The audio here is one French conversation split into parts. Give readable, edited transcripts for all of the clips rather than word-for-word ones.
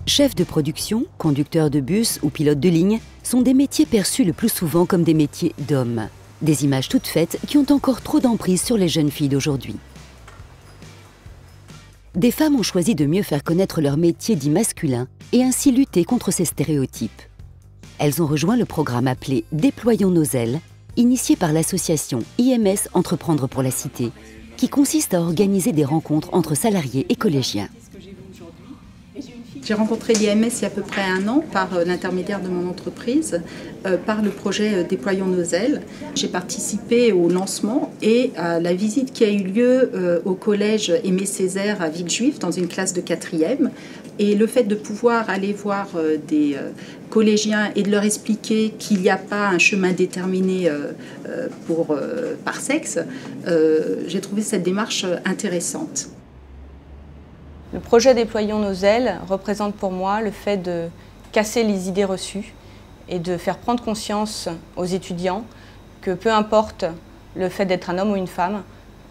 Chef de production, conducteur de bus ou pilote de ligne sont des métiers perçus le plus souvent comme des métiers d'hommes. Des images toutes faites qui ont encore trop d'emprise sur les jeunes filles d'aujourd'hui. Des femmes ont choisi de mieux faire connaître leur métier dit masculin et ainsi lutter contre ces stéréotypes. Elles ont rejoint le programme appelé « Déployons nos ailes », initié par l'association IMS Entreprendre pour la Cité, qui consiste à organiser des rencontres entre salariés et collégiens. J'ai rencontré l'IMS il y a à peu près 1 an par l'intermédiaire de mon entreprise, par le projet Déployons nos ailes. J'ai participé au lancement et à la visite qui a eu lieu au collège Aimé Césaire à Villejuif dans une classe de 4e. Et le fait de pouvoir aller voir des collégiens et de leur expliquer qu'il n'y a pas un chemin déterminé par sexe, j'ai trouvé cette démarche intéressante. Le projet Déployons nos ailes représente pour moi le fait de casser les idées reçues et de faire prendre conscience aux étudiants que peu importe le fait d'être un homme ou une femme,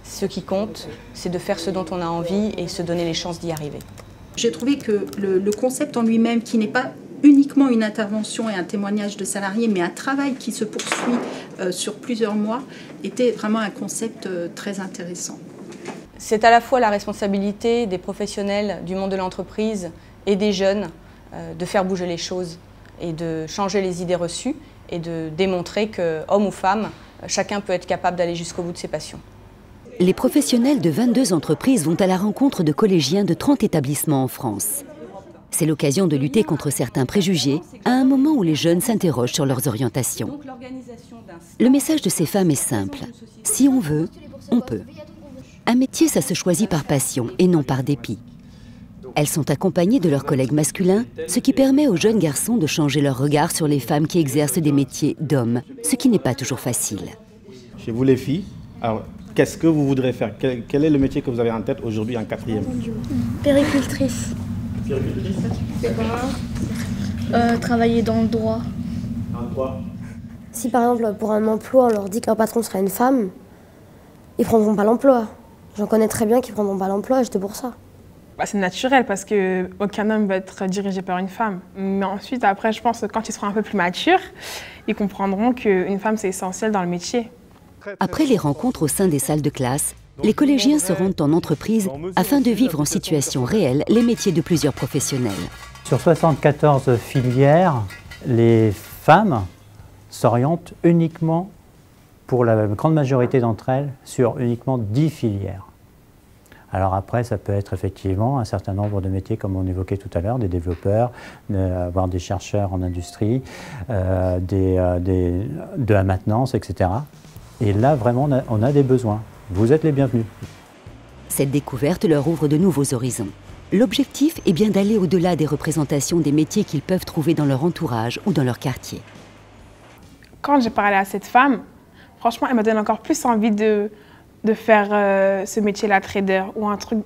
ce qui compte, c'est de faire ce dont on a envie et se donner les chances d'y arriver. J'ai trouvé que le concept en lui-même, qui n'est pas uniquement une intervention et un témoignage de salariés, mais un travail qui se poursuit sur plusieurs mois, était vraiment un concept très intéressant. C'est à la fois la responsabilité des professionnels du monde de l'entreprise et des jeunes de faire bouger les choses et de changer les idées reçues et de démontrer que, homme ou femme, chacun peut être capable d'aller jusqu'au bout de ses passions. Les professionnels de 22 entreprises vont à la rencontre de collégiens de 30 établissements en France. C'est l'occasion de lutter contre certains préjugés à un moment où les jeunes s'interrogent sur leurs orientations. Le message de ces femmes est simple. Si on veut, on peut. Un métier, ça se choisit par passion et non par dépit. Elles sont accompagnées de leurs collègues masculins, ce qui permet aux jeunes garçons de changer leur regard sur les femmes qui exercent des métiers d'hommes, ce qui n'est pas toujours facile. Chez vous les filles, alors qu'est-ce que vous voudrez faire? Quel est le métier que vous avez en tête aujourd'hui en 4e? Péricultrice. Travailler dans le droit. En droit? Si par exemple pour un emploi on leur dit qu'un patron sera une femme, ils ne prendront pas l'emploi. J'en connais très bien qui ne prendront pas l'emploi et j'étais pour ça. C'est naturel parce qu'aucun homme va être dirigé par une femme. Mais ensuite, après, je pense que quand ils seront un peu plus matures, ils comprendront qu'une femme, c'est essentiel dans le métier. Après les rencontres au sein des salles de classe, les collégiens se rendent en entreprise afin de vivre en situation réelle les métiers de plusieurs professionnels. Sur 74 filières, les femmes s'orientent uniquement, pour la grande majorité d'entre elles, sur uniquement 10 filières. Alors après, ça peut être effectivement un certain nombre de métiers, comme on évoquait tout à l'heure, des développeurs, voire des chercheurs en industrie, de la maintenance, etc. Et là, vraiment, on a des besoins. Vous êtes les bienvenus. Cette découverte leur ouvre de nouveaux horizons. L'objectif est bien d'aller au-delà des représentations des métiers qu'ils peuvent trouver dans leur entourage ou dans leur quartier. Quand j'ai parlé à cette femme, franchement, elle me donne encore plus envie de faire ce métier-là, trader, ou un truc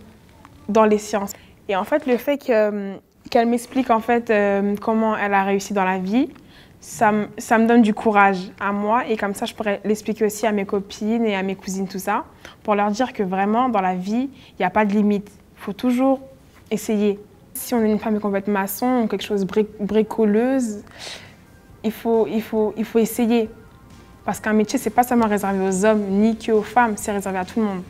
dans les sciences. Et en fait, le fait qu'elle m'explique en fait comment elle a réussi dans la vie, ça me donne du courage à moi. Et comme ça, je pourrais l'expliquer aussi à mes copines et à mes cousines, tout ça, pour leur dire que vraiment, dans la vie, il n'y a pas de limite. Il faut toujours essayer. Si on est une femme et qu'on veut être maçon ou quelque chose bricoleuse, il faut essayer. Parce qu'un métier, ce n'est pas seulement réservé aux hommes ni qu'aux femmes, c'est réservé à tout le monde.